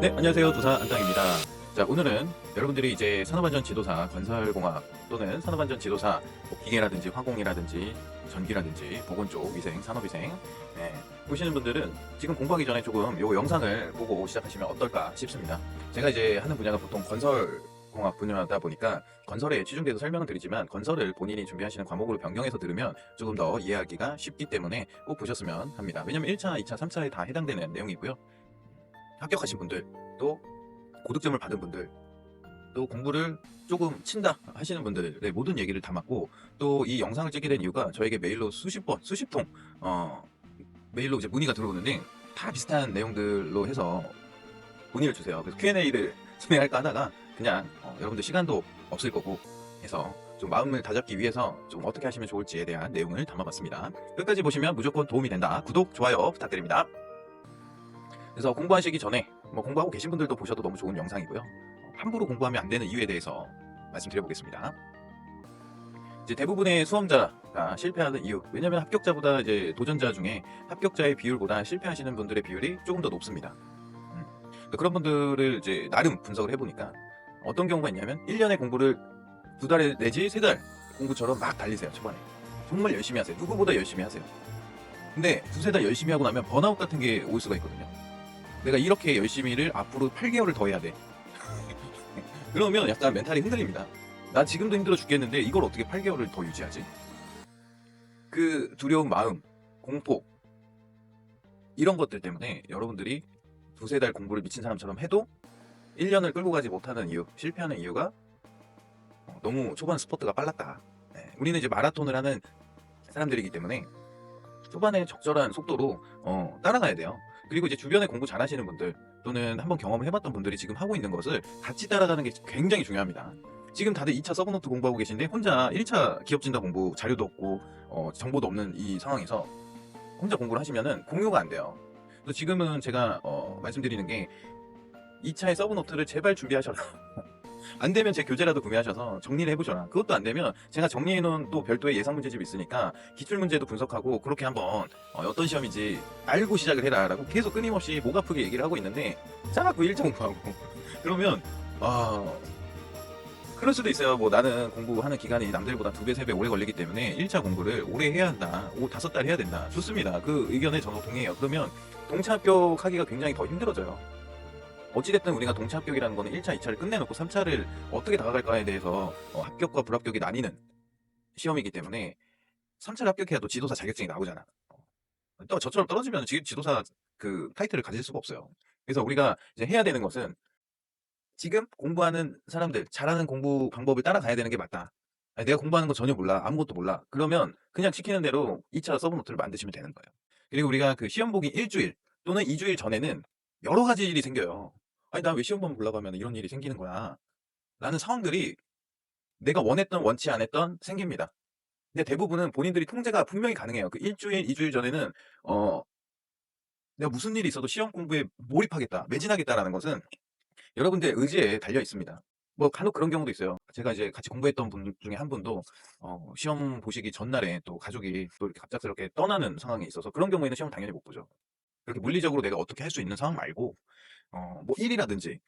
네, 안녕하세요. 두사 안장입니다. 자, 오늘은 여러분들이 이제 산업안전 지도사, 건설공학 또는 산업안전 지도사, 뭐 기계라든지 화공이라든지 전기라든지 보건 쪽 위생, 산업위생 보시는 분들은 지금 공부하기 전에 조금 요 영상을 보고 시작하시면 어떨까 싶습니다. 제가 이제 하는 분야가 보통 건설공학 분야다 보니까 건설에 치중돼서 설명을 드리지만 건설을 본인이 준비하시는 과목으로 변경해서 들으면 조금 더 이해하기가 쉽기 때문에 꼭 보셨으면 합니다. 왜냐면 1차, 2차, 3차에 다 해당되는 내용이고요. 합격하신 분들, 또 고득점을 받은 분들, 또 공부를 조금 친다 하시는 분들의 모든 얘기를 담았고, 또 이 영상을 찍게 된 이유가 저에게 메일로 수십 번, 수십 통 메일로 이제 문의가 들어오는데 다 비슷한 내용들로 해서 문의를 주세요. 그래서 Q&A를 진행할까 하다가 그냥 여러분들 시간도 없을 거고 해서 좀 마음을 다잡기 위해서 좀 어떻게 하시면 좋을지에 대한 내용을 담아봤습니다. 끝까지 보시면 무조건 도움이 된다. 구독, 좋아요 부탁드립니다. 그래서 공부하시기 전에 뭐 공부하고 계신 분들도 보셔도 너무 좋은 영상이고요. 함부로 공부하면 안 되는 이유에 대해서 말씀드려보겠습니다. 이제 대부분의 수험자가 실패하는 이유, 왜냐면 합격자보다 이제 도전자 중에 합격자의 비율보다 실패하시는 분들의 비율이 조금 더 높습니다. 그런 분들을 이제 나름 분석을 해보니까 어떤 경우가 있냐면 1년의 공부를 2달 내지 3달 공부처럼 막 달리세요. 초반에 정말 열심히 하세요. 누구보다 열심히 하세요. 근데 2-3달 열심히 하고 나면 번아웃 같은 게 올 수가 있거든요. 내가 이렇게 열심히를 앞으로 8개월을 더 해야 돼. 그러면 약간 멘탈이 흔들립니다. 나 지금도 힘들어 죽겠는데 이걸 어떻게 8개월을 더 유지하지? 그 두려운 마음, 공포 이런 것들 때문에 여러분들이 2-3달 공부를 미친 사람처럼 해도 1년을 끌고 가지 못하는 이유, 실패하는 이유가 너무 초반 스포트가 빨랐다. 우리는 이제 마라톤을 하는 사람들이기 때문에 초반에 적절한 속도로 따라가야 돼요. 그리고 이제 주변에 공부 잘하시는 분들 또는 한번 경험을 해봤던 분들이 지금 하고 있는 것을 같이 따라가는 게 굉장히 중요합니다. 지금 다들 2차 서브노트 공부하고 계신데 혼자 1차 기업진단 공부 자료도 없고 정보도 없는 이 상황에서 혼자 공부를 하시면은 공유가 안 돼요. 그래서 지금은 제가 말씀드리는 게 2차의 서브노트를 제발 준비하셔라. 안 되면 제 교재라도 구매하셔서 정리를 해보셔라. 그것도 안 되면 제가 정리해놓은 또 별도의 예상 문제집이 있으니까 기출문제도 분석하고 그렇게 한번 어떤 시험인지 알고 시작을 해라 라고 계속 끊임없이 목 아프게 얘기를 하고 있는데 자꾸 1차 공부하고 그러면 그럴 수도 있어요. 뭐 나는 공부하는 기간이 남들보다 2배, 3배 오래 걸리기 때문에 1차 공부를 오래 해야 한다. 5-5달 해야 된다. 좋습니다. 그 의견에 저도 동의해요. 그러면 동차 합격하기가 굉장히 더 힘들어져요. 어찌됐든 우리가 동차 합격이라는 거는 1차, 2차를 끝내놓고 3차를 어떻게 다가갈까에 대해서 합격과 불합격이 나뉘는 시험이기 때문에 3차를 합격해야 또 지도사 자격증이 나오잖아. 또 저처럼 떨어지면 지도사 그 타이틀을 가질 수가 없어요. 그래서 우리가 이제 해야 되는 것은 지금 공부하는 사람들, 잘하는 공부 방법을 따라가야 되는 게 맞다. 아니, 내가 공부하는 거 전혀 몰라. 아무것도 몰라. 그러면 그냥 시키는 대로 2차 서브노트를 만드시면 되는 거예요. 그리고 우리가 그 시험 보기 1주일 또는 2주일 전에는 여러 가지 일이 생겨요. 아니, 나 왜 시험만 보려고 하면 이런 일이 생기는 거야. 라는 상황들이 내가 원했던 원치 않았던 생깁니다. 근데 대부분은 본인들이 통제가 분명히 가능해요. 그 1주일, 2주일 전에는 내가 무슨 일이 있어도 시험 공부에 몰입하겠다, 매진하겠다라는 것은 여러분들의 의지에 달려 있습니다. 뭐 간혹 그런 경우도 있어요. 제가 이제 같이 공부했던 분 중에 한 분도 시험 보시기 전날에 또 가족이 또 이렇게 갑작스럽게 떠나는 상황이 있어서 그런 경우에는 시험 당연히 못 보죠. 그렇게 물리적으로 내가 어떻게 할 수 있는 상황 말고 뭐 일이라든지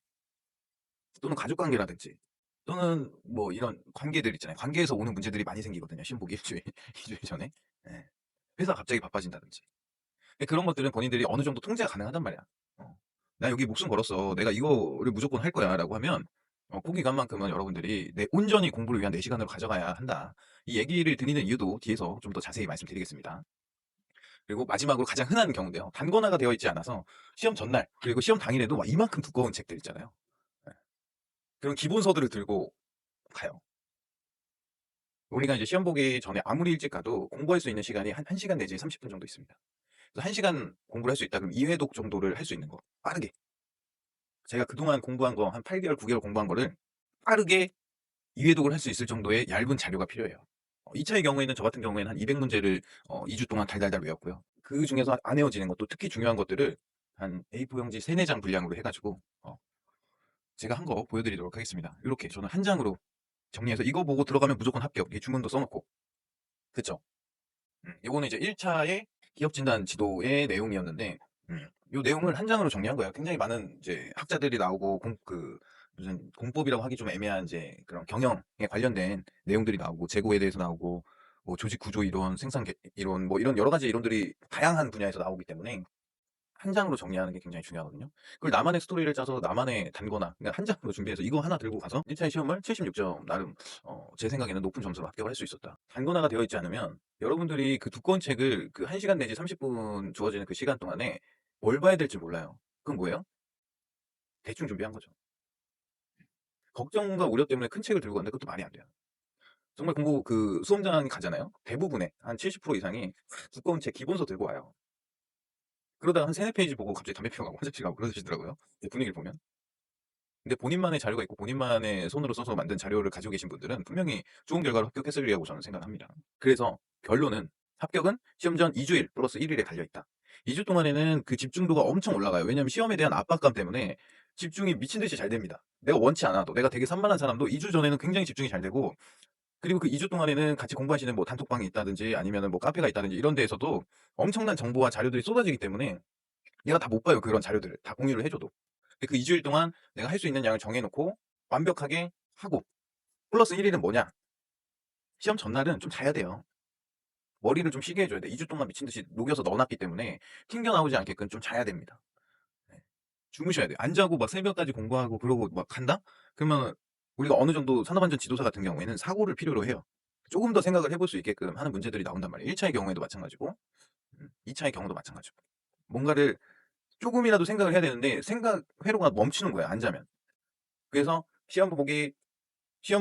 또는 가족 관계라든지 또는 뭐 이런 관계들 있잖아요. 관계에서 오는 문제들이 많이 생기거든요. 시험 보기 일주일, 2주일 전에. 예. 회사 갑자기 바빠진다든지. 근데 그런 것들은 본인들이 어느 정도 통제가 가능하단 말이야. 나 여기 목숨 걸었어. 내가 이거를 무조건 할 거야. 라고 하면 그 기간만큼은 여러분들이 내 온전히 공부를 위한 내 시간으로 가져가야 한다. 이 얘기를 드리는 이유도 뒤에서 좀 더 자세히 말씀드리겠습니다. 그리고 마지막으로 가장 흔한 경우인데요. 단권화가 되어 있지 않아서 시험 전날 그리고 시험 당일에도 막 이만큼 두꺼운 책들 있잖아요. 예. 그런 기본서들을 들고 가요. 우리가 이제 시험 보기 전에 아무리 일찍 가도 공부할 수 있는 시간이 한 1시간 내지 30분 정도 있습니다. 그래서 1시간 공부를 할 수 있다 그럼 2회독 정도를 할 수 있는 거 빠르게. 제가 그동안 공부한 거 한 8개월, 9개월 공부한 거를 빠르게 2회독을 할 수 있을 정도의 얇은 자료가 필요해요. 2차의 경우에는 저 같은 경우에는 한 200문제를 2주 동안 달달달 외웠고요. 그중에서 안 외워지는 것도 특히 중요한 것들을 한 A4 용지 3-4장 분량으로 해 가지고 제가 한 거 보여드리도록 하겠습니다. 이렇게 저는 한 장으로 정리해서 이거 보고 들어가면 무조건 합격 이 주문도 써 놓고 그쵸? 요거는 이제 1차의 기업 진단 지도의 내용이었는데 요 내용을 한 장으로 정리한 거예요. 굉장히 많은 이제 학자들이 나오고 무슨 공법이라고 하기 좀 애매한 이제 그런 경영에 관련된 내용들이 나오고 재고에 대해서 나오고 뭐 조직 구조 이론, 이론 뭐 이런 여러 가지 이론들이 다양한 분야에서 나오기 때문에 한 장으로 정리하는 게 굉장히 중요하거든요. 그걸 나만의 스토리를 짜서 나만의 단거나 그냥 한 장으로 준비해서 이거 하나 들고 가서 1차 시험을 76점 나름 제 생각에는 높은 점수로 합격을 할 수 있었다. 단거나가 되어 있지 않으면 여러분들이 그 두꺼운 책을 그 1시간 내지 30분 주어지는 그 시간 동안에 뭘 봐야 될지 몰라요. 그건 뭐예요? 대충 준비한 거죠. 걱정과 우려 때문에 큰 책을 들고 갔는데 그것도 말이 안 돼요. 정말 공부 그 수험장 가잖아요. 대부분의 한 70% 이상이 두꺼운 책 기본서 들고 와요. 그러다가 한 3-4 페이지 보고 갑자기 담배 피워 가고 화장실 가고 그러시더라고요. 분위기를 보면. 근데 본인만의 자료가 있고 본인만의 손으로 써서 만든 자료를 가지고 계신 분들은 분명히 좋은 결과로 합격했으리라고 저는 생각합니다. 그래서 결론은 합격은 시험 전 2주일 플러스 1일에 달려 있다. 2주 동안에는 그 집중도가 엄청 올라가요. 왜냐하면 시험에 대한 압박감 때문에 집중이 미친 듯이 잘 됩니다. 내가 원치 않아도 내가 되게 산만한 사람도 2주 전에는 굉장히 집중이 잘 되고 그리고 그 2주 동안에는 같이 공부하시는 뭐 단톡방이 있다든지 아니면은 뭐 카페가 있다든지 이런 데에서도 엄청난 정보와 자료들이 쏟아지기 때문에 얘가 다 못 봐요. 그런 자료들을 다 공유를 해줘도. 근데 그 2주일 동안 내가 할 수 있는 양을 정해놓고 완벽하게 하고 플러스 1일은 뭐냐? 시험 전날은 좀 자야 돼요. 머리를 좀 쉬게 해줘야 돼. 2주 동안 미친 듯이 녹여서 넣어놨기 때문에 튕겨나오지 않게끔 좀 자야 됩니다. 네. 주무셔야 돼요. 안 자고 막 새벽까지 공부하고 그러고 막 간다? 그러면 우리가 어느 정도 산업안전 지도사 같은 경우에는 사고를 필요로 해요. 조금 더 생각을 해볼 수 있게끔 하는 문제들이 나온단 말이에요. 1차의 경우에도 마찬가지고 2차의 경우도 마찬가지고 뭔가를 조금이라도 생각을 해야 되는데 생각 회로가 멈추는 거야 안 자면. 그래서 시험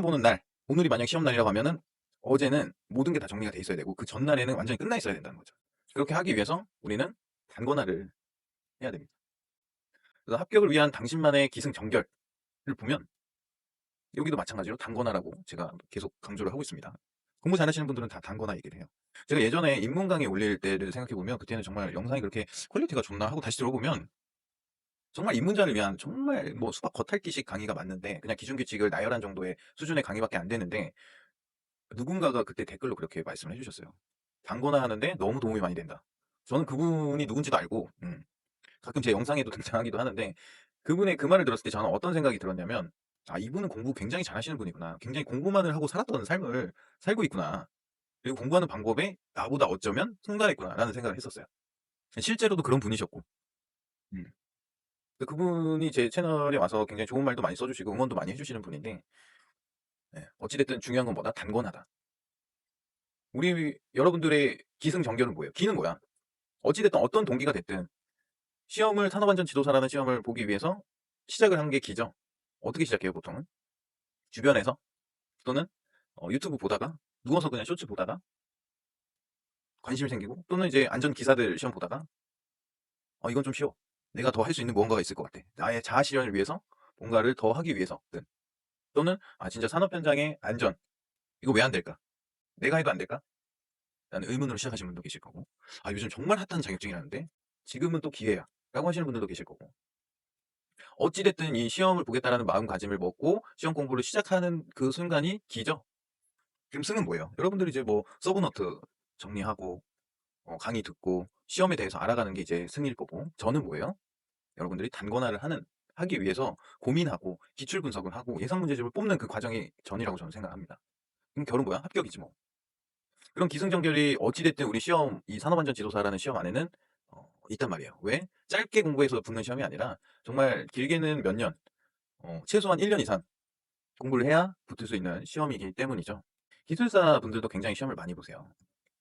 보는 날 오늘이 만약 시험 날이라고 하면은 어제는 모든 게 다 정리가 돼 있어야 되고 그 전날에는 완전히 끝나 있어야 된다는 거죠. 그렇게 하기 위해서 우리는 단권화를 해야 됩니다. 그래서 합격을 위한 당신만의 기승전결을 보면 여기도 마찬가지로 단권화라고 제가 계속 강조를 하고 있습니다. 공부 잘하시는 분들은 다 단권화 얘기를 해요. 제가 예전에 인문 강의 올릴 때를 생각해 보면 그때는 정말 영상이 그렇게 퀄리티가 좋나 하고 다시 들어보면 정말 입문자를 위한 정말 뭐 수박 겉핥기식 강의가 맞는데 그냥 기준 규칙을 나열한 정도의 수준의 강의밖에 안 되는데 누군가가 그때 댓글로 그렇게 말씀을 해주셨어요. 단거나 하는데 너무 도움이 많이 된다. 저는 그분이 누군지도 알고 가끔 제 영상에도 등장하기도 하는데 그분의 그 말을 들었을 때 저는 어떤 생각이 들었냐면 아 이분은 공부 굉장히 잘하시는 분이구나. 굉장히 공부만을 하고 살았던 삶을 살고 있구나. 그리고 공부하는 방법에 나보다 어쩌면 성달했구나라는 생각을 했었어요. 실제로도 그런 분이셨고 음. 그분이 제 채널에 와서 굉장히 좋은 말도 많이 써주시고 응원도 많이 해주시는 분인데 어찌됐든 중요한 건 뭐다? 단건하다. 우리 여러분들의 기승전결은 뭐예요? 기는 뭐야? 어찌됐든 어떤 동기가 됐든 시험을 산업안전 지도사라는 시험을 보기 위해서 시작을 한 게 기죠. 어떻게 시작해요 보통은? 주변에서 또는 유튜브 보다가 누워서 그냥 쇼츠 보다가 관심이 생기고 또는 이제 안전 기사들 시험 보다가 이건 좀 쉬워. 내가 더 할 수 있는 무언가가 있을 것 같아. 나의 자아 실현을 위해서 뭔가를 더 하기 위해서든 또는 진짜 산업 현장의 안전 이거 왜 안 될까? 내가 해도 안 될까? 라는 의문으로 시작하시는 분도 계실 거고 요즘 정말 핫한 자격증이라는데 지금은 또 기회야 라고 하시는 분들도 계실 거고 어찌됐든 이 시험을 보겠다라는 마음가짐을 먹고 시험 공부를 시작하는 그 순간이 기죠. 그럼 승은 뭐예요? 여러분들이 이제 뭐 서브노트 정리하고 강의 듣고 시험에 대해서 알아가는 게 이제 승일 거고 저는 뭐예요? 여러분들이 단권화를 하기 위해서 고민하고 기출 분석을 하고 예상 문제집을 뽑는 그 과정이 전이라고 저는 생각합니다. 그럼 결론 뭐야? 합격이지 뭐. 그런 기승전결이 어찌됐든 우리 시험 이 산업안전 지도사라는 시험 안에는 있단 말이에요. 왜? 짧게 공부해서 붙는 시험이 아니라 정말 길게는 몇 년, 최소한 1년 이상 공부를 해야 붙을 수 있는 시험이기 때문이죠. 기술사 분들도 굉장히 시험을 많이 보세요.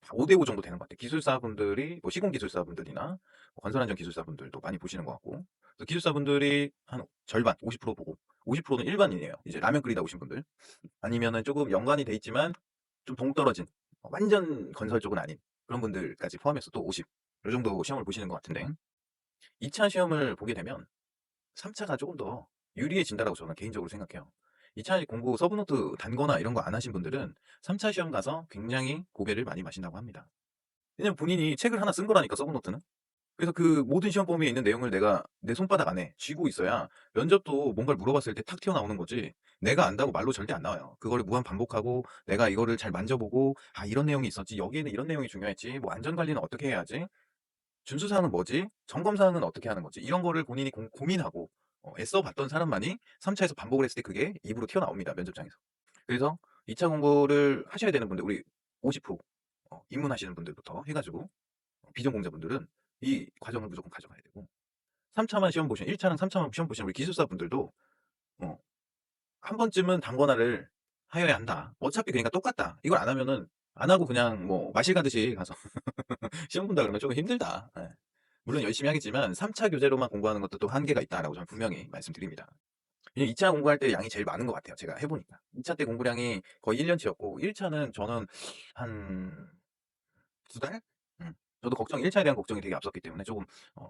5대5 정도 되는 것 같아요. 기술사 분들이 뭐 시공 기술사 분들이나 건설안전 기술사 분들도 많이 보시는 것 같고 기술사 분들이 한 절반 50% 보고 50%는 일반인이에요. 이제 라면 끓이다 오신 분들 아니면은 조금 연관이 돼 있지만 좀 동떨어진 완전 건설 쪽은 아닌 그런 분들까지 포함해서 또 50. 이 정도 시험을 보시는 것 같은데 2차 시험을 보게 되면 3차가 조금 더 유리해진다라고 저는 개인적으로 생각해요. 2차 공부 서브노트 단거나 이런 거 안 하신 분들은 3차 시험 가서 굉장히 고배를 많이 마신다고 합니다. 왜냐면 본인이 책을 하나 쓴 거라니까 서브노트는. 그래서 그 모든 시험 범위에 있는 내용을 내가 내 손바닥 안에 쥐고 있어야 면접도 뭔가를 물어봤을 때 탁 튀어나오는 거지 내가 안다고 말로 절대 안 나와요. 그거를 무한 반복하고 내가 이거를 잘 만져보고 이런 내용이 있었지 여기에는 이런 내용이 중요했지 뭐 안전관리는 어떻게 해야지 준수사항은 뭐지? 점검사항은 어떻게 하는 거지? 이런 거를 본인이 고민하고 애써 봤던 사람만이 3차에서 반복을 했을 때 그게 입으로 튀어나옵니다, 면접장에서. 그래서 2차 공부를 하셔야 되는 분들, 우리 50% 입문하시는 분들부터 해가지고 비전공자분들은 이 과정을 무조건 가져가야 되고, 3차만 시험 보시는, 1차랑 3차만 시험 보시는 우리 기술사분들도 어, 한 번쯤은 단권화를 하여야 한다. 어차피 그러니까 똑같다. 이걸 안 하면은 안 하고 그냥 뭐 마실 가듯이 가서 시험 본다 그러면 조금 힘들다. 예. 물론 열심히 하겠지만 3차 교재로만 공부하는 것도 또 한계가 있다라고 저는 분명히 말씀드립니다. 왜냐면 2차 공부할 때 양이 제일 많은 것 같아요. 제가 해보니까. 2차 때 공부량이 거의 1년치였고 1차는 저는 한 2달? 저도 1차에 대한 걱정이 되게 앞섰기 때문에 조금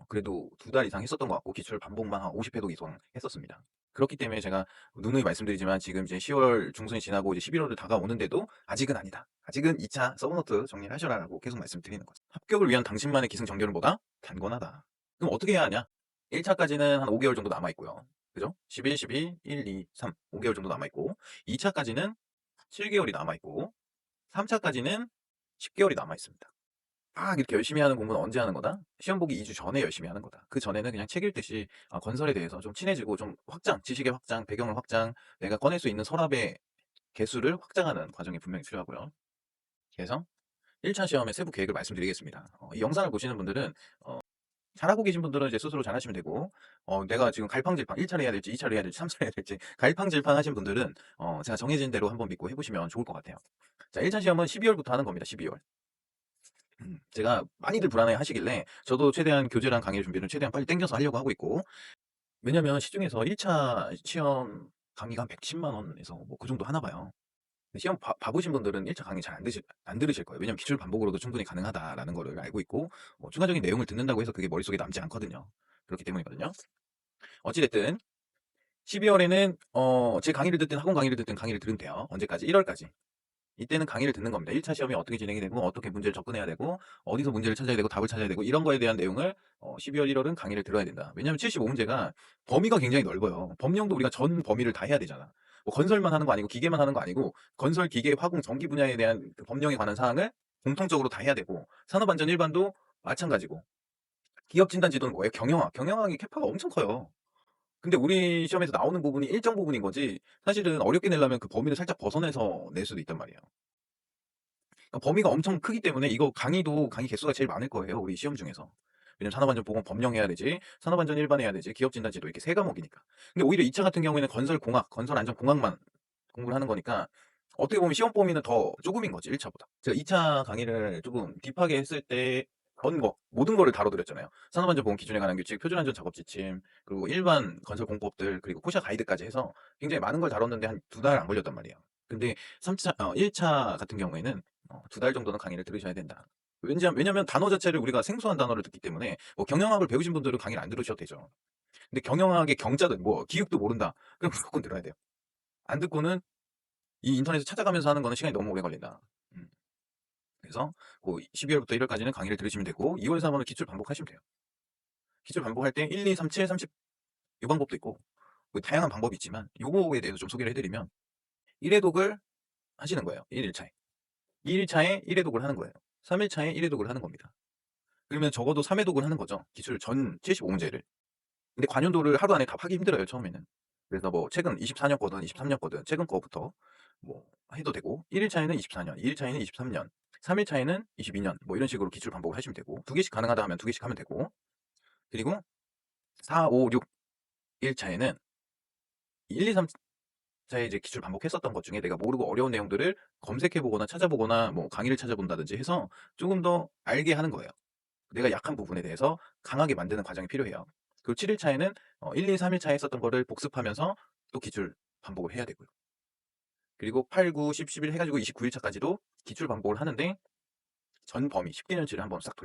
그래도 2달 이상 했었던 것 같고 기출 반복만 한 50회도 이상 했었습니다. 그렇기 때문에 제가 누누이 말씀드리지만 지금 이제 10월 중순이 지나고 이제 11월을 다가오는데도 아직은 아니다. 아직은 2차 서브노트 정리를 하셔라라고 계속 말씀드리는 거죠. 합격을 위한 당신만의 기승전결은 뭐다? 단권하다. 그럼 어떻게 해야 하냐? 1차까지는 한 5개월 정도 남아있고요. 그죠? 11, 12, 1, 2, 3, 5개월 정도 남아있고 2차까지는 7개월이 남아있고 3차까지는 10개월이 남아있습니다. 막 이렇게 열심히 하는 공부는 언제 하는 거다? 시험 보기 2주 전에 열심히 하는 거다. 그 전에는 그냥 책 읽듯이 건설에 대해서 좀 친해지고 좀 확장, 지식의 확장, 배경을 확장, 내가 꺼낼 수 있는 서랍의 개수를 확장하는 과정이 분명히 필요하고요. 그래서 1차 시험의 세부 계획을 말씀드리겠습니다. 이 영상을 보시는 분들은 잘하고 계신 분들은 이제 스스로 잘하시면 되고, 내가 지금 갈팡질팡 1차를 해야 될지 2차를 해야 될지 3차를 해야 될지 갈팡질팡 하신 분들은 제가 정해진 대로 한번 믿고 해보시면 좋을 것 같아요. 자, 1차 시험은 12월부터 하는 겁니다. 12월. 제가 많이들 불안해 하시길래 저도 최대한 교재랑 강의 준비를 최대한 빨리 땡겨서 하려고 하고 있고, 왜냐면 시중에서 1차 시험 강의가 한 110만 원에서 뭐 그 정도 하나 봐요. 근데 시험 봐보신 분들은 1차 강의 잘 안 들으실 거예요. 왜냐면 기출 반복으로도 충분히 가능하다라는 거를 알고 있고, 추가적인 내용을 듣는다고 해서 그게 머릿속에 남지 않거든요. 그렇기 때문이거든요. 어찌됐든 12월에는 제 강의를 듣든 학원 강의를 듣든 강의를 들으면 돼요. 언제까지? 1월까지. 이때는 강의를 듣는 겁니다. 1차 시험이 어떻게 진행이 되고 어떻게 문제를 접근해야 되고 어디서 문제를 찾아야 되고 답을 찾아야 되고 이런 거에 대한 내용을 12월 1월은 강의를 들어야 된다. 왜냐하면 75문제가 범위가 굉장히 넓어요. 법령도 우리가 전 범위를 다 해야 되잖아. 뭐 건설만 하는 거 아니고 기계만 하는 거 아니고 건설, 기계, 화공, 전기 분야에 대한 그 법령에 관한 사항을 공통적으로 다 해야 되고 산업안전 일반도 마찬가지고 기업 진단 지도는 뭐예요? 경영학. 경영학이 캐파가 엄청 커요. 근데 우리 시험에서 나오는 부분이 일정 부분인 거지 사실은 어렵게 내려면 그 범위를 살짝 벗어내서 낼 수도 있단 말이에요. 그러니까 범위가 엄청 크기 때문에 이거 강의도 강의 개수가 제일 많을 거예요. 우리 시험 중에서. 왜냐면 산업안전보건 법령해야 되지, 산업안전 일반 해야 되지, 기업진단지도 이렇게 세 과목이니까. 근데 오히려 2차 같은 경우에는 건설공학, 건설안전공학만 공부를 하는 거니까 어떻게 보면 시험 범위는 더 조금인 거지 1차보다. 제가 2차 강의를 조금 딥하게 했을 때 전 거, 모든 거를 다뤄드렸잖아요. 산업안전보건 기준에 관한 규칙, 표준안전 작업지침, 그리고 일반 건설공법들, 그리고 코샤 가이드까지 해서 굉장히 많은 걸 다뤘는데 한 2달 안 걸렸단 말이에요. 근데 1차 같은 경우에는 2달 정도는 강의를 들으셔야 된다. 왜냐면 단어 자체를 우리가 생소한 단어를 듣기 때문에 뭐 경영학을 배우신 분들은 강의를 안 들으셔도 되죠. 근데 경영학의 경자든 뭐 기육도 모른다. 그럼 무조건 들어야 돼요. 안 듣고는 이 인터넷에 찾아가면서 하는 거는 시간이 너무 오래 걸린다. 그래서 그 12월부터 1월까지는 강의를 들으시면 되고 2월, 3월은 기출 반복하시면 돼요. 기출 반복할 때 1, 2, 3, 7, 30 이 방법도 있고 뭐 다양한 방법이 있지만 요거에 대해서 좀 소개를 해드리면 1회독을 하시는 거예요. 1일차에. 2일차에 1회독을 하는 거예요. 3일차에 1회독을 하는 겁니다. 그러면 적어도 3회독을 하는 거죠. 기출 전 75문제를. 근데 관련도를 하루 안에 답하기 힘들어요, 처음에는. 그래서 뭐 최근 24년 거든 23년 거든 최근 거부터 뭐 해도 되고 1일차에는 24년, 2일차에는 23년, 3일차에는 22년 뭐 이런 식으로 기출 반복을 하시면 되고 2개씩 가능하다 하면 2개씩 하면 되고 그리고 4, 5, 6 1차에는 1, 2, 3차에 이제 기출 반복했었던 것 중에 내가 모르고 어려운 내용들을 검색해 보거나 찾아보거나 뭐 강의를 찾아본다든지 해서 조금 더 알게 하는 거예요. 내가 약한 부분에 대해서 강하게 만드는 과정이 필요해요. 그리고 7일차에는 1, 2, 3일차에 했었던 거를 복습하면서 또 기출 반복을 해야 되고요. 그리고 8, 9, 10, 11 해가지고 29일차까지도 기출 반복을 하는데 전 범위 10개년치를 한번 싹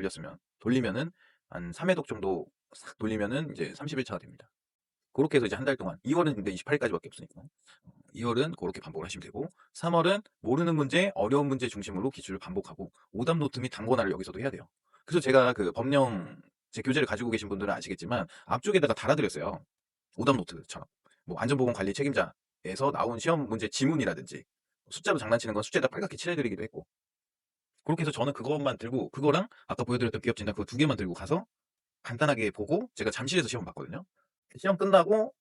돌리면은 한 3회독 정도 싹 돌리면은 이제 30일차가 됩니다. 그렇게 해서 이제 한 달 동안 2월은 근데 28일까지밖에 없으니까 2월은 그렇게 반복을 하시면 되고 3월은 모르는 문제, 어려운 문제 중심으로 기출을 반복하고 오답 노트 및 단권화를 여기서도 해야 돼요. 그래서 제가 그 법령 제 교재를 가지고 계신 분들은 아시겠지만 앞쪽에다가 달아드렸어요. 오답 노트처럼. 뭐 안전보건관리 책임자에서 나온 시험 문제 지문이라든지 숫자로 장난치는 건 숫자에다 빨갛게 칠해드리기도 했고 그렇게 해서 저는 그것만 들고 그거랑 아까 보여드렸던 기업진단 그거 두 개만 들고 가서 간단하게 보고 제가 잠실에서 시험 봤거든요. 시험 끝나고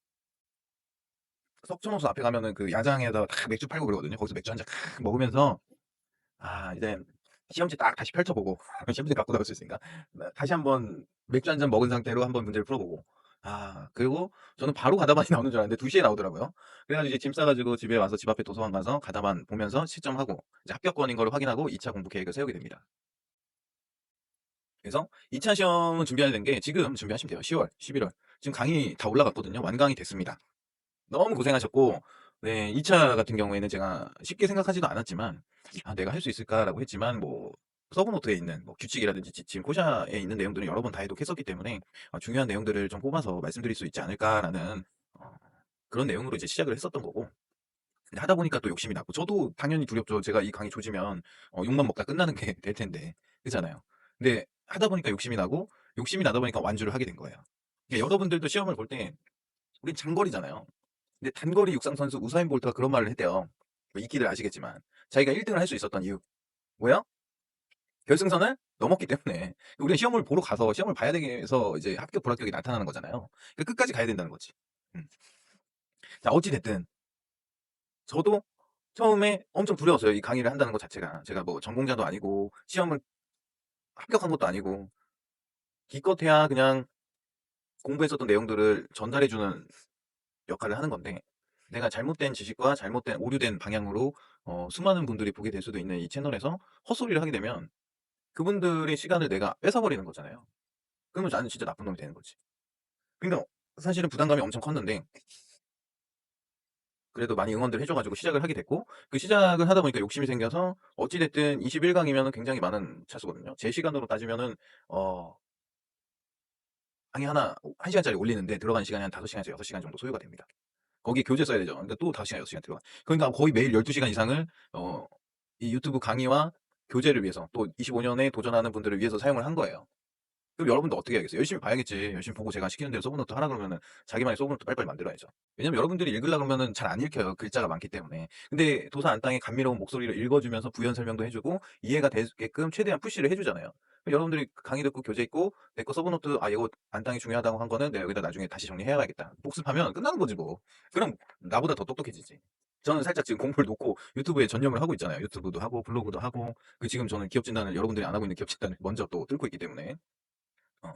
석촌호수 앞에 가면은 그 야장에다가 딱 맥주 팔고 그러거든요. 거기서 맥주 한 잔 먹으면서 아 이제 시험지 딱 다시 펼쳐보고 시험지 갖고 나올 수 있으니까 다시 한번 맥주 한 잔 먹은 상태로 한번 문제를 풀어보고 그리고 저는 바로 가다반이 나오는 줄 알았는데 2 시에 나오더라고요. 그래 가지고 이제 짐 싸 가지고 집에 와서 집 앞에 도서관 가서 가다반 보면서 시점하고 이제 합격권인 거를 확인하고 2차 공부 계획을 세우게 됩니다. 그래서 2차 시험은 준비해야 되는 게 지금 준비하시면 돼요. 10월, 11월. 지금 강의 다 올라갔거든요. 완강이 됐습니다. 너무 고생하셨고 네 2차 같은 경우에는 제가 쉽게 생각하지도 않았지만 '아 내가 할 수 있을까?'라고 했지만 뭐 서브노트에 있는 뭐 규칙이라든지 지침, 코샤에 있는 내용들은 여러 번 다 해독했었기 때문에 '중요한 내용들을 좀 뽑아서 말씀드릴 수 있지 않을까.'라는 어 그런 내용으로 이제 시작을 했었던 거고 근데 하다 보니까 또 욕심이 났고 저도 당연히 두렵죠. 제가 이 강의 조지면 욕만 먹다 끝나는 게 될 텐데. 그렇잖아요. 근데 하다 보니까 욕심이 나고 욕심이 나다 보니까 완주를 하게 된 거예요. 그러니까 여러분들도 시험을 볼 때 우린 장거리잖아요. 근데 단거리 육상 선수 우사인 볼트가 그런 말을 했대요. 뭐 익히들 아시겠지만 자기가 1 등을 할 수 있었던 이유 뭐예요? 결승선을 넘었기 때문에. 우리가 시험을 보러 가서 시험을 봐야 되기 위해서 이제 합격 불합격이 나타나는 거잖아요. 그러니까 끝까지 가야 된다는 거지. 음. 자 어찌 됐든 저도 처음에 엄청 두려웠어요. 이 강의를 한다는 것 자체가. 제가 뭐 전공자도 아니고 시험을 합격한 것도 아니고 기껏해야 그냥 공부했었던 내용들을 전달해 주는 역할을 하는 건데 내가 잘못된 지식과 잘못된 오류된 방향으로 수많은 분들이 보게 될 수도 있는 이 채널에서 헛소리를 하게 되면 그분들의 시간을 내가 뺏어버리는 거잖아요. 그러면 나는 진짜 나쁜 놈이 되는 거지. 그러니까 사실은 부담감이 엄청 컸는데 그래도 많이 응원들 해줘 가지고 시작을 하게 됐고 그 시작을 하다 보니까 욕심이 생겨서 어찌 됐든 21 강이면은 굉장히 많은 차수거든요. 제 시간으로 따지면은 어 강의 하나 1 시간짜리 올리는데 들어가는 시간이 한 5 시간에서 6 시간 정도 소요가 됩니다. 거기에 교재 써야 되죠. 그러니까 또 5 시간, 6 시간 들어가. 그러니까 거의 매일 12 시간 이상을 어 이 유튜브 강의와 교재를 위해서 또 25 년에 도전하는 분들을 위해서 사용을 한 거예요. 그럼 여러분도 어떻게 해야겠어요? 열심히 봐야겠지. 열심히 보고 제가 시키는 대로 서브노트 하라 그러면은 자기만의 서브노트 빨리빨리 만들어야죠. 왜냐면 여러분들이 읽으려고 그러면은 잘 안 읽혀요, 글자가 많기 때문에. 근데 도서 안 땅의 감미로운 목소리로 읽어 주면서 부연 설명도 해 주고 이해가 되게끔 최대한 푸시를 해 주잖아요. 그럼 여러분들이 강의 듣고 교재 있고 내 거 서브노트 '아 이거 안 땅이 중요하다고 한 거는 내가 여기다 나중에 다시 정리해 와야겠다.' 복습하면 끝나는 거지 뭐. 그럼 나보다 더 똑똑해지지. 저는 살짝 지금 공부를 놓고 유튜브에 전념을 하고 있잖아요. 유튜브도 하고 블로그도 하고 지금 저는 기업 진단을 여러분들이 안 하고 있는 기업 진단을 먼저 또 뚫고 있기 때문에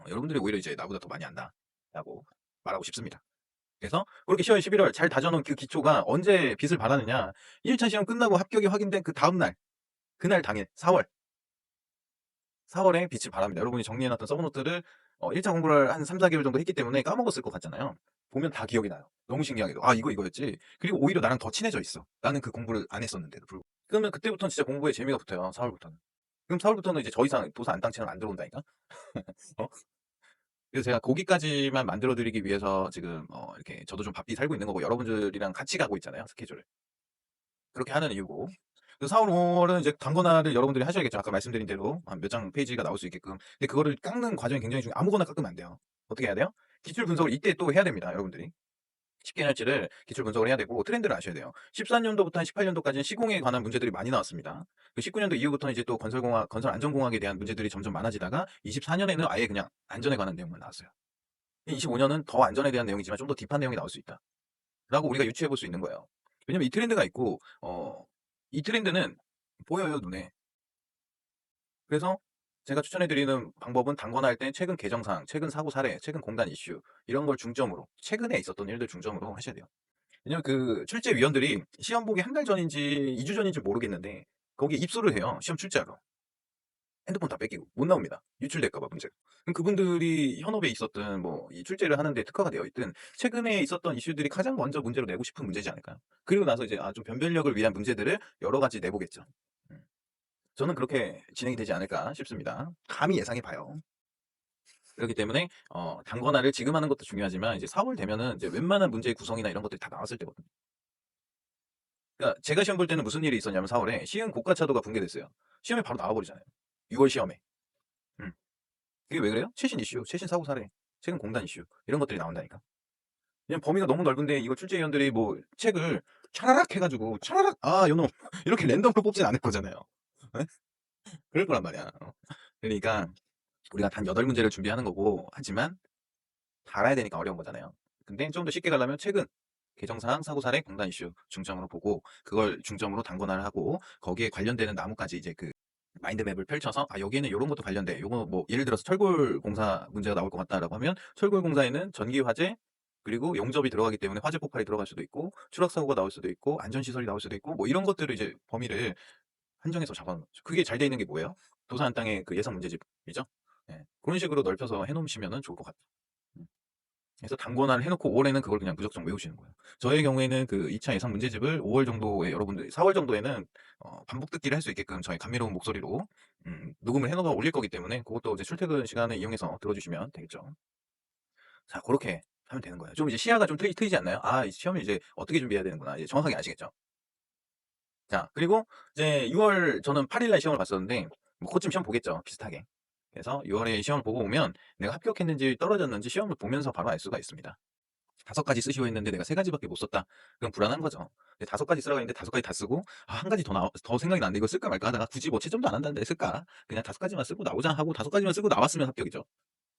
여러분들이 오히려 이제 나보다 더 많이 안다라고 말하고 싶습니다. 그래서 그렇게 10월, 11월 잘 다져놓은 그 기초가 언제 빛을 발하느냐? 1차 시험 끝나고 합격이 확인된 그 다음 날, 그날 당일 4월, 4월에 빛을 발합니다. 여러분이 정리해 놨던 서브노트를 1차 공부를 한 3-4 개월 정도 했기 때문에 까먹었을 것 같잖아요. 보면 다 기억이 나요. 너무 신기하게도. '아 이거 이거였지.' 그리고 오히려 나랑 더 친해져 있어. 나는 그 공부를 안 했었는데도 불구하고. 그러면 그때부터는 진짜 공부에 재미가 붙어요, 4 월부터는. 그럼 4 월부터는 이제 더 이상 도서 안땅 채널 안 들어온다니까? 어? 그래서 제가 거기까지만 만들어 드리기 위해서 지금 이렇게 저도 좀 바삐 살고 있는 거고 여러분들이랑 같이 가고 있잖아요, 스케줄을. 그렇게 하는 이유고. 그래서 4 월, 5 월은 이제 단권화를 여러분들이 하셔야겠죠. 아까 말씀드린 대로 한 몇 장 페이지가 나올 수 있게끔. 근데 그거를 깎는 과정이 굉장히 아무거나 깎으면 안 돼요. 어떻게 해야 돼요? 기출 분석을 이때 또 해야 됩니다, 여러분들이. 쉽게 할지를 기출 분석을 해야 되고 트렌드를 아셔야 돼요. 14 년도부터 한 18 년도까지는 시공에 관한 문제들이 많이 나왔습니다. 그 19 년도 이후부터는 이제 또 건설공학, 건설안전공학에 대한 문제들이 점점 많아지다가 24 년에는 아예 그냥 안전에 관한 내용만 나왔어요. 25 년은 더 안전에 대한 내용이지만 좀 더 딥한 내용이 나올 수 있다. 라고 우리가 유추해 볼 수 있는 거예요. 왜냐면 이 트렌드가 있고 이 트렌드는 보여요, 눈에. 그래서 제가 추천해 드리는 방법은 단권화할 때 최근 개정사항, 최근 사고 사례, 최근 공단 이슈 이런 걸 중점으로 최근에 있었던 일들 중점으로 하셔야 돼요. 왜냐면 그 출제위원들이 시험 보기 한 달 전인지 2주 전인지 모르겠는데 거기에 입소를 해요, 시험 출제하러. 핸드폰 다 뺏기고 못 나옵니다. 유출될까 봐 문제가. 그럼 그분들이 현업에 있었든 뭐 이 출제를 하는 데 특화가 되어 있든 최근에 있었던 이슈들이 가장 먼저 문제로 내고 싶은 문제지 않을까요? 그리고 나서 이제 좀 변별력을 위한 문제들을 여러 가지 내보겠죠. 음. 저는 그렇게 진행이 되지 않을까 싶습니다. 감히 예상해 봐요. 그렇기 때문에 단권화를 지금 하는 것도 중요하지만 이제 4월 되면은 이제 웬만한 문제의 구성이나 이런 것들이 다 나왔을 때거든요. 그러니까 제가 시험 볼 때는 무슨 일이 있었냐면 4 월에 시흥 고가차도가 붕괴됐어요. 시험에 바로 나와 버리잖아요. 6월 시험에. 음. 그게 왜 그래요? 최신 이슈, 최신 사고 사례, 최근 공단 이슈 이런 것들이 나온다니까. 그냥 범위가 너무 넓은데 이거 출제위원들이 뭐 책을 차라락 해 가지고 차라락 '아 요놈' 이렇게 랜덤으로 뽑진 않을 거잖아요. 예? 그럴 거란 말이야. 그러니까 우리가 단 8문제를 준비하는 거고 하지만 다 알아야 되니까 어려운 거잖아요. 근데 좀 더 쉽게 가려면 최근 개정사항, 사고사례, 공단 이슈 중점으로 보고 그걸 중점으로 단권화를 하고 거기에 관련되는 나무까지 이제 그 마인드맵을 펼쳐서 아 여기에는 요런 것도 관련돼. 요거 뭐 예를 들어서 철골 공사 문제가 나올 것 같다라고 하면 철골 공사에는 전기 화재 그리고 용접이 들어가기 때문에 화재 폭발이 들어갈 수도 있고 추락 사고가 나올 수도 있고 안전 시설이 나올 수도 있고 뭐 이런 것들을 이제 범위를 한정해서 잡아 놓은 거죠. 그게 잘 돼 있는 게 뭐예요? 도서 한 땅의 그 예상 문제집이죠. 예. 그런 식으로 넓혀서 해 놓으시면은 좋을 것 같아요. 음. 그래서 단권화를 해 놓고 5 월에는 그걸 그냥 무작정 외우시는 거예요. 저의 경우에는 그 2차 예상 문제집을 5월 정도에 여러분들이 4월 정도에는 반복 듣기를 할 수 있게끔 저의 감미로운 목소리로 녹음을 해 놓아 올릴 거기 때문에 그것도 이제 출퇴근 시간을 이용해서 들어 주시면 되겠죠. 자 고렇게 하면 되는 거예요. 좀 이제 시야가 좀 트이지 않나요? '아 이 시험을 이제 어떻게 준비해야 되는구나.' 이제 정확하게 아시겠죠? 자 그리고 이제 6월 저는 8일 날 시험을 봤었는데 뭐 그쯤 시험 보겠죠, 비슷하게. 그래서 6 월에 시험을 보고 오면 내가 합격했는지 떨어졌는지 시험을 보면서 바로 알 수가 있습니다. 5 가지 쓰시오 했는데 내가 3 가지밖에 못 썼다. 그럼 불안한 거죠. 근데 5 가지 쓰라고 했는데 5 가지 다 쓰고 '아 1 가지 더 생각이 나는데 이거 쓸까 말까 하다가 굳이 뭐 채점도 안 한다는데 쓸까? 그냥 5 가지만 쓰고 나오자.' 하고 5 가지만 쓰고 나왔으면 합격이죠.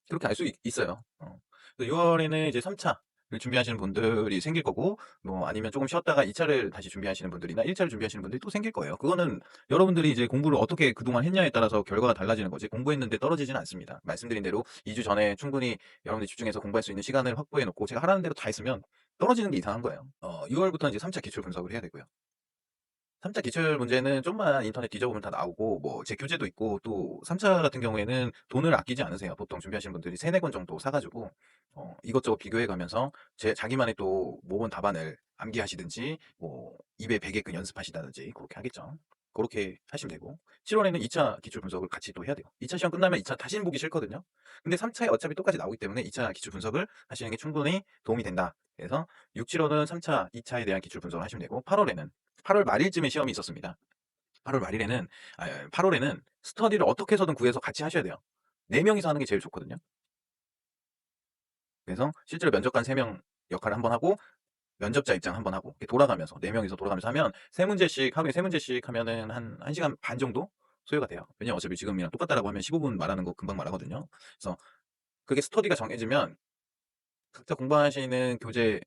그렇게 알 수 있어요. 그래서 6 월에는 이제 3 차를 준비하시는 분들이 생길 거고 뭐 아니면 쪼금 쉬었다가 2 차를 다시 준비하시는 분들이나 1 차를 준비하시는 분들이 또 생길 거예요. 그거는 여러분들이 이제 공부를 어떻게 그동안 했냐에 따라서 결과가 달라지는 거지 공부했는데 떨어지지는 않습니다. 말씀드린 대로 2주 전에 충분히 여러분들이 집중해서 공부할 수 있는 시간을 확보해 놓고 제가 하라는 대로 다 했으면 떨어지는 게 이상한 거예요. 6 월부터는 이제 3차 기출 분석을 해야 되고요. 3차 기출 문제는 좀만 인터넷 뒤져보면 다 나오고 뭐 제 교재도 있고 또 3차 같은 경우에는 돈을 아끼지 않으세요. 보통 준비하시는 분들이 3-4권 정도 사 가지고 이것저것 비교해 가면서 자기만의 또 모범 답안을 암기하시든지 뭐 입에 베개끈 연습하시다든지 그렇게 하겠죠. 그렇게 하시면 되고 7 월에는 2차 기출 분석을 같이 또 해야 돼요. 2차 시험 끝나면 2차 다시는 보기 싫거든요. 근데 3 차에 어차피 똑같이 나오기 때문에 2차 기출 분석을 하시는 게 충분히 도움이 된다. 그래서 6-7 월은 3 차, 2 차에 대한 기출 분석을 하시면 되고 8 월에는 8월 말일쯤에 시험이 있었습니다. 8월 말일에는 8 월에는 스터디를 어떻게 해서든 구해서 같이 하셔야 돼요. 4 명이서 하는 게 제일 좋거든요. 그래서 실제로 면접관 3명 역할을 한번 하고 면접자 입장 한번 하고 이렇게 돌아가면서 4 명이서 돌아가면서 하면 3 문제씩 하루에 3 문제씩 하면은 한 1 시간 반 정도 소요가 돼요. 왜냐면 어차피 지금이랑 똑같다라고 하면 15분 말하는 거 금방 말하거든요. 그래서 그게 스터디가 정해지면 각자 공부하시는 교재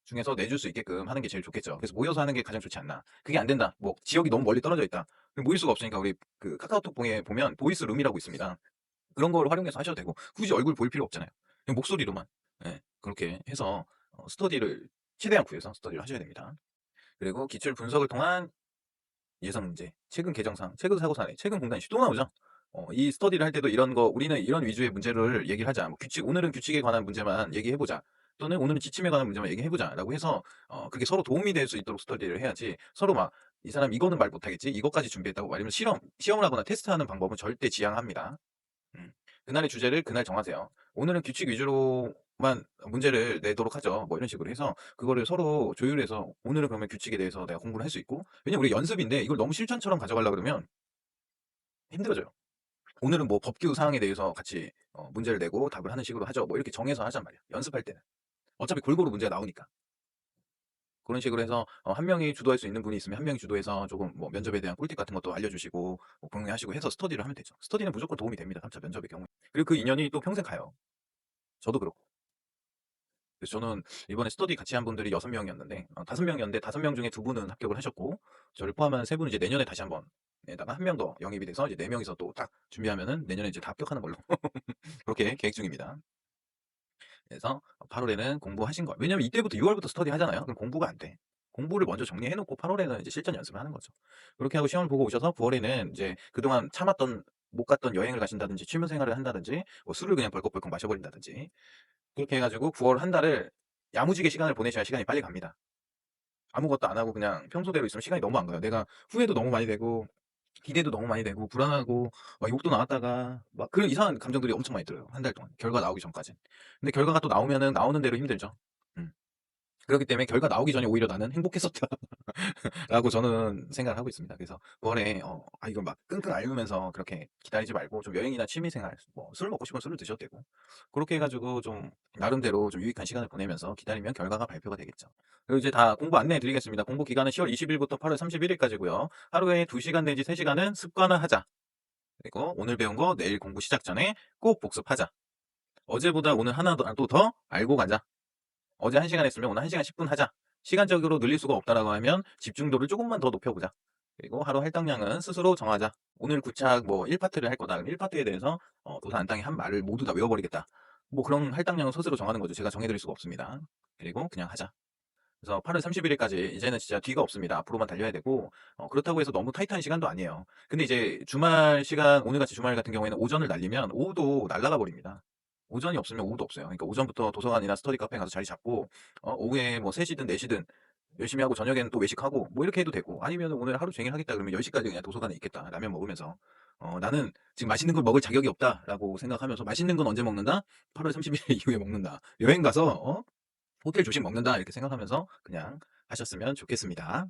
중에서 내줄 수 있게끔 하는 게 제일 좋겠죠. 그래서 모여서 하는 게 가장 좋지 않나. 그게 안 된다. 뭐 지역이 너무 멀리 떨어져 있다. 그럼 모일 수가 없으니까 우리 그 카카오톡방에 보면 보이스 룸이라고 있습니다. 그런 걸 활용해서 하셔도 되고 굳이 얼굴 보일 필요 없잖아요. 그냥 목소리로만 예 그렇게 해서 스터디를 최대한 구해서 스터디를 하셔야 됩니다. 그리고 기출 분석을 통한 예상 문제, 최근 개정사항, 최근 사고 사례, 최근 공단 이슈 또 나오죠. 이 스터디를 할 때도 이런 거 우리는 이런 위주의 문제를 얘기를 하자. 뭐 규칙 오늘은 규칙에 관한 문제만 얘기해 보자. 또는 오늘은 지침에 관한 문제만 얘기해 보자라고 해서 그게 서로 도움이 될 수 있도록 스터디를 해야지 서로 막 이 사람 이거는 말 못하겠지. 이것까지 준비했다고 말하면 시험을 하거나 테스트하는 방법은 절대 지양합니다. 음. 그날의 주제를 그날 정하세요. 오늘은 규칙 위주로만 문제를 내도록 하죠. 뭐 이런 식으로 해서 그거를 서로 조율해서 오늘은 그러면 규칙에 대해서 내가 공부를 할 수 있고 왜냐면 우리 연습인데 이걸 너무 실전처럼 가져가려 그러면 힘들어져요. 오늘은 뭐 법규 사항에 대해서 같이 문제를 내고 답을 하는 식으로 하죠. 뭐 이렇게 정해서 하잔 말이에요. 연습할 때는. 어차피 골고루 문제가 나오니까. 그런 식으로 해서 한 명이 주도할 수 있는 분이 있으면 한 명이 주도해서 조금 뭐 면접에 대한 꿀팁 같은 것도 알려주시고 뭐 공유하시고 해서 스터디를 하면 되죠. 스터디는 무조건 도움이 됩니다. 3차 면접의 경우에. 그리고 그 인연이 또 평생 가요. 저도 그렇고. 그래서 저는 이번에 스터디 같이 한 분들이 6 명이었는데 5 명이었는데 5명 중에 2 분은 합격을 하셨고 저를 포함한 3 분은 이제 내년에 다시 한번 에다가 1명 더 영입이 돼서 이제 4 명이서 또 딱 준비하면은 내년에 이제 다 합격하는 걸로 그렇게 계획 중입니다. 그래서 8 월에는 공부하신 거 왜냐면 이때부터 6 월부터 스터디 하잖아요. 그럼 공부가 안 돼. 공부를 먼저 정리해 놓고 8 월에는 이제 실전 연습을 하는 거죠. 그렇게 하고 시험을 보고 오셔서 9 월에는 이제 그동안 참았던 못 갔던 여행을 가신다든지 취미 생활을 한다든지 뭐 술을 그냥 벌컥벌컥 마셔 버린다든지 그렇게 해 가지고 9월 한 달을 야무지게 시간을 보내셔야 시간이 빨리 갑니다. 아무것도 안 하고 그냥 평소대로 있으면 시간이 너무 안 가요. 내가 후회도 너무 많이 되고 기대도 너무 많이 되고 불안하고 막 욕도 나왔다가 막 그런 이상한 감정들이 엄청 많이 들어요, 한 달 동안 결과 나오기 전까진. 근데 결과가 또 나오면은 나오는 대로 힘들죠. 음. 그렇기 때문에 '결과 나오기 전에 오히려 나는 행복했었다.' 라고 저는 생각을 하고 있습니다. 그래서 9 월에 이걸 막 끙끙 앓으면서 그렇게 기다리지 말고 좀 여행이나 취미 생활 뭐 술 먹고 싶으면 술을 드셔도 되고 그렇게 해 가지고 좀 나름대로 좀 유익한 시간을 보내면서 기다리면 결과가 발표가 되겠죠. 그리고 이제 다 공부 안내해 드리겠습니다. 공부 기간은 10월 20 일부터 8월 31 일까지고요. 하루에 2 시간 내지 3 시간은 습관화하자. 그리고 오늘 배운 거 내일 공부 시작 전에 꼭 복습하자. 어제보다 오늘 하나도 더 알고 가자. 어제 1시간 했으면 오늘 1시간 10분 하자. 시간적으로 늘릴 수가 없다라고 하면 집중도를 조금만 더 높여보자. 그리고 하루 할당량은 스스로 정하자. 오늘 구착 뭐 1파트를 할 거다. 그럼 1파트에 대해서 도산 안땅이 한 말을 모두 다 외워버리겠다. 뭐 그런 할당량은 스스로 정하는 거죠. 제가 정해드릴 수가 없습니다. 그리고 그냥 하자. 그래서 8월 31일까지 이제는 진짜 뒤가 없습니다. 앞으로만 달려야 되고 그렇다고 해서 너무 타이트한 시간도 아니에요. 근데 이제 주말 시간 오늘같이 주말 같은 경우에는 오전을 날리면 오후도 날아가 버립니다. 오전이 없으면 오후도 없어요. 그러니까 오전부터 도서관이나 스터디 카페 가서 자리 잡고 오후에 뭐 3시든 4시든 열심히 하고 저녁에는 또 외식하고 뭐 이렇게 해도 되고 아니면 오늘 하루 종일 하겠다 그러면 10시까지 그냥 도서관에 있겠다. 라면 먹으면서 나는 지금 맛있는 걸 먹을 자격이 없다라고 생각하면서 맛있는 건 언제 먹는다? 8월 30일 이후에 먹는다. 여행 가서 호텔 조식 먹는다 이렇게 생각하면서 그냥 하셨으면 좋겠습니다.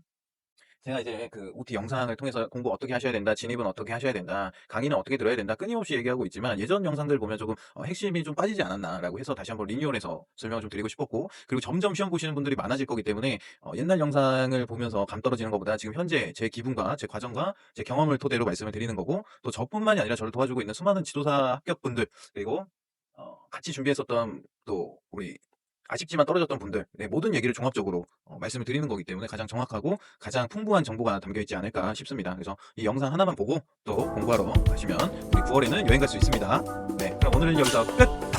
제가 이제 그 OT 영상을 통해서 공부 어떻게 하셔야 된다, 진입은 어떻게 하셔야 된다, 강의는 어떻게 들어야 된다 끊임없이 얘기하고 있지만 예전 영상들 보면 조금 핵심이 좀 빠지지 않았나라고 해서 다시 한번 리뉴얼해서 설명을 좀 드리고 싶었고 그리고 점점 시험 보시는 분들이 많아질 거기 때문에 옛날 영상을 보면서 감 떨어지는 것보다 지금 현재 제 기분과 제 과정과 제 경험을 토대로 말씀을 드리는 거고 또 저뿐만이 아니라 저를 도와주고 있는 수많은 지도사 합격분들 그리고 같이 준비했었던 또 우리 아쉽지만 떨어졌던 분들 모든 얘기를 종합적으로 말씀을 드리는 거기 때문에 가장 정확하고 가장 풍부한 정보가 담겨 있지 않을까 싶습니다. 그래서 이 영상 하나만 보고 또 공부하러 가시면 우리 9월에는 여행 갈 수 있습니다. 네, 그럼 오늘은 여기서 끝!